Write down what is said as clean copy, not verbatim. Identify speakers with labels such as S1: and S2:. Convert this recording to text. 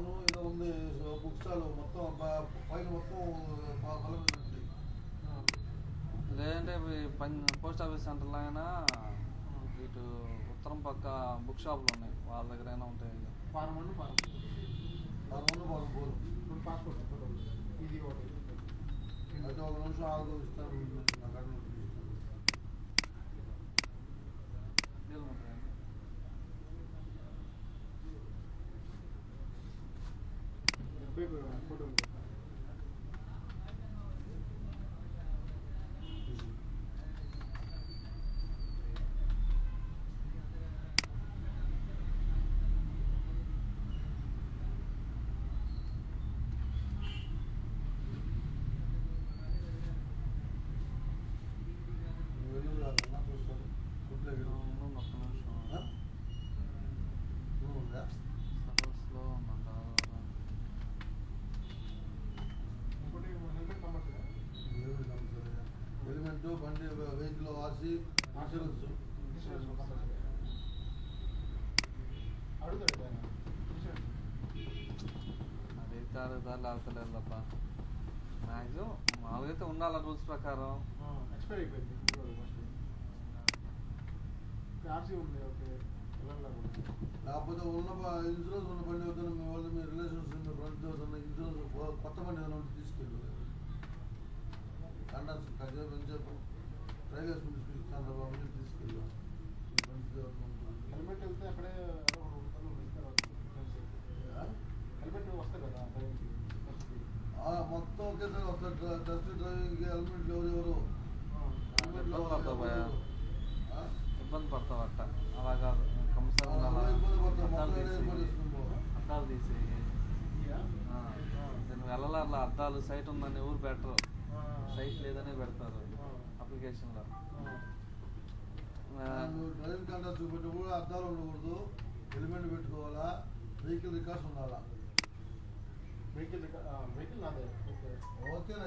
S1: అవును ఏదో ఉంది బుక్ స్టాల్ మొత్తం పైన మొత్తం బలం
S2: లేదంటే పోస్ట్ ఆఫీస్ సెంటర్లో అయినా ఇటు ఉత్తరం పక్క బుక్ షాపులు ఉన్నాయి, వాళ్ళ దగ్గరైనా ఉంటాయి.
S3: ఫారం 1 ఫారం 4 2 పాస్పోర్ట్ ఫోటోలు ఇది ఒకటి
S1: అయితే ఒక నిమిషం ఆలోచిస్తాను.
S3: ఫోటో హెల్మెట్ బండి వెహికల్ ఆర్సీ ఇన్సూరెన్స్
S2: అది కాదు దాన్ని ఆడతలేదు తప్ప మ్యాక్సిమం మామూలుగా అయితే ఉండాలి రూల్స్ ప్రకారం.
S3: ఎక్స్పైర్ అయిపోయింది ఆర్సీ ఉంది. ఓకే
S1: లేకపోతే ఉన్న ఇన్సూరెన్స్ ఉన్న బండి అవుతుంది మీ వాళ్ళు మీ రిలేషన్స్ మీ ఫ్రెండ్స్ అవుతుంది ఇన్సూరెన్స్ కొత్త బండి ఏదైనా ఉంటే తీసుకెళ్ళి కండక్స్ కొంచెంసేపు ట్రైల్ వేసుకుని తీసుకొస్తాను బాబు తీసుకెళ్ళాం మీ ఫ్రెండ్స్
S3: హెల్మెట్ వెళ్తే అక్కడే హెల్మెట్ వస్తారు కదా
S1: మొత్తం ఒకేసారి వస్తారు. టెస్ట్ డ్రైవింగ్కి హెల్మెట్ ఎవరెవరు
S2: ఇబ్బంది పడతావు అట్ట అలా కాదు. అద్దాలు తీసి నేను వెళ్ళాలి అద్దాలు సైట్ ఉందని ఊరు పెట్టరు, సైట్ లేదనే పెడతారు అప్లికేషన్లో.
S1: డ్రైవింగ్ కండక్ట్ చూపెట్టినప్పుడు అద్దాలు ఉండకూడదు, హెల్మెట్ పెట్టుకోవాలా, వెహికల్ రికార్డ్స్ ఉండాలా.
S3: వెహికల్ నాదే ఓకే
S1: ఓకేనా.